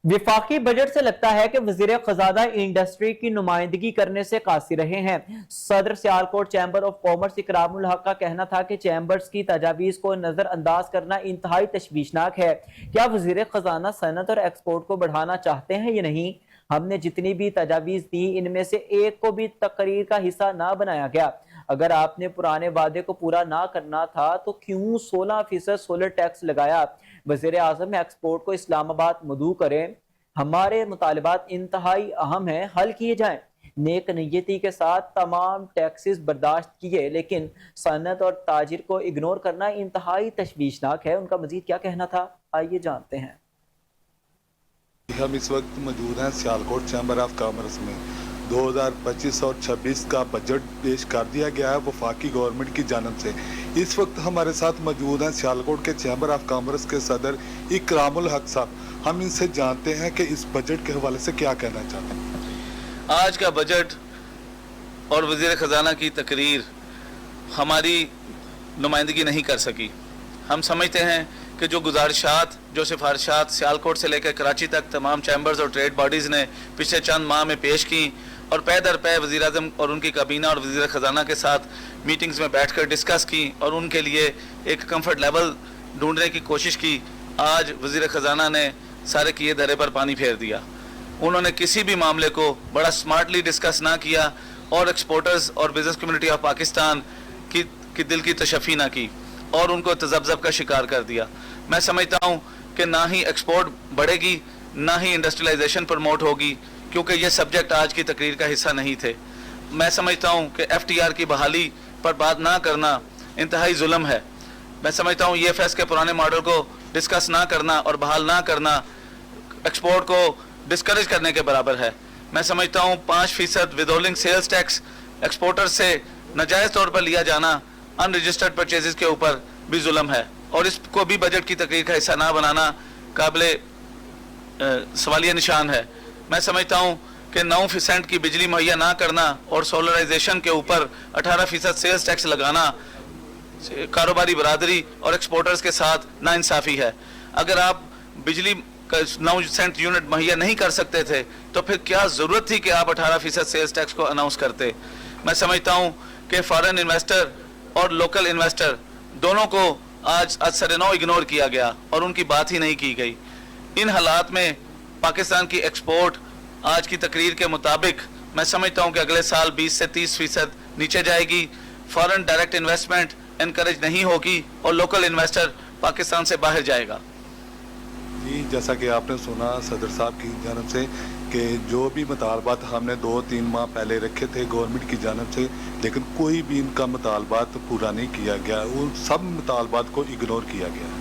वफाकी बजट से लगता है कि वजीर खजाना इंडस्ट्री की नुमाइंदगी करने से कासिर रहे हैं। सदर Sialkot chamber of commerce Ikramul हक का कहना था कि चैम्बर्स की तजावीज को नजरअंदाज करना इंतहाई तशवीशनाक है। क्या वजीर खजाना सनत और एक्सपोर्ट को बढ़ाना चाहते हैं या नहीं? हमने जितनी भी तजावीज दी इनमें से एक को भी तकरीर का हिस्सा ना बनाया गया। अगर आपने पुराने वादे को पूरा ना करना था तो क्यों 16% सोलर टैक्स लगाया? वजीर आजम एक्सपोर्ट को इस्लामाबाद मदऊ करें। हमारे मुतालिबात इंतहाई अहम हैं, हल किए जाएं। नेक नीयती के साथ तमाम टैक्सेस बर्दाश्त किए, लेकिन सनत और ताजिर को इग्नोर करना इंतहाई तशवीशनाक है। उनका मजीद क्या कहना था, आइए जानते हैं। हम इस वक्त मौजूद हैं सियालकोट चैम्बर ऑफ कॉमर्स में। 2025 और 26 का बजट पेश कर दिया गया है वफाकी गवर्नमेंट की जानब से। इस वक्त हमारे साथ मौजूद हैं सियालकोट के चैम्बर ऑफ कॉमर्स के सदर इकरामुल हक साहब। हम इनसे जानते हैं कि इस बजट के हवाले से क्या कहना चाहते हैं। आज का बजट और वज़ीर ख़जाना की तकरीर हमारी नुमाइंदगी नहीं कर सकी। हम समझते हैं कि जो गुजारिशात, जो सिफारिशात सियालकोट से लेकर कराची तक तमाम चैम्बर्स और ट्रेड बॉडीज़ ने पिछले चंद माह में पेश की और पै दर पै वज़ीर आज़म और उनकी काबीना और वज़ीर ख़जाना के साथ मीटिंग्स में बैठकर डिस्कस की और उनके लिए एक कंफर्ट लेवल ढूंढने की कोशिश की, आज वज़ीर ख़जाना ने सारे किए धरे पर पानी फेर दिया। उन्होंने किसी भी मामले को बड़ा स्मार्टली डिस्कस ना किया और एक्सपोर्टर्स और बिज़नेस कम्युनिटी ऑफ पाकिस्तान की दिल की तशफ़ी ना की और उनको तज़ब्ज़ब का शिकार कर दिया। मैं समझता हूँ कि ना ही एक्सपोर्ट बढ़ेगी, ना ही इंडस्ट्रियलाइजेशन प्रमोट होगी, क्योंकि ये सब्जेक्ट आज की तकरीर का हिस्सा नहीं थे। मैं समझता हूँ कि FTR की बहाली पर बात ना करना इंतहाई जुल्म है। मैं समझता हूँ EFS के पुराने मॉडल को डिस्कस ना करना और बहाल ना करना एक्सपोर्ट को डिस्करेज करने के बराबर है। मैं समझता हूँ 5% विदहोल्डिंग सेल्स टैक्स एक्सपोर्टर से नाजायज़ तौर पर लिया जाना अनरजिस्टर्ड परचेजेस के ऊपर भी जुल्म है और इसको भी बजट की तकरीर का हिस्सा ना बनाना काबिले सवालिया निशान है। मैं समझता हूँ कि 9% की बिजली मुहैया ना करना और सोलराइजेशन के ऊपर 18% सेल्स टैक्स लगाना कारोबारी बरादरी और एक्सपोर्टर्स के साथ नाइंसाफ़ी है। अगर आप बिजली 9 सेंट यूनिट मुहैया नहीं कर सकते थे तो फिर क्या ज़रूरत थी कि आप 18% सेल्स टैक्स को अनाउंस करते। मैं समझता हूँ कि फॉरेन इन्वेस्टर और लोकल इन्वेस्टर दोनों को आज सरेनौ इग्नोर किया गया और उनकी बात ही नहीं की गई। इन हालात में पाकिस्तान की एक्सपोर्ट आज की तकरीर के मुताबिक मैं समझता हूँ कि अगले साल 20 से 30% नीचे जाएगी। फॉरेन डायरेक्ट इन्वेस्टमेंट एनकरेज नहीं होगी और लोकल इन्वेस्टर पाकिस्तान से बाहर जाएगा। जी, जैसा कि आपने सुना सदर साहब की जानब से कि जो भी मुतालबात हमने 2-3 माह पहले रखे थे गवर्नमेंट की जानब से, लेकिन कोई भी इनका मुतालबात पूरा नहीं किया गया। उन सब मुतालबात को इग्नोर किया गया।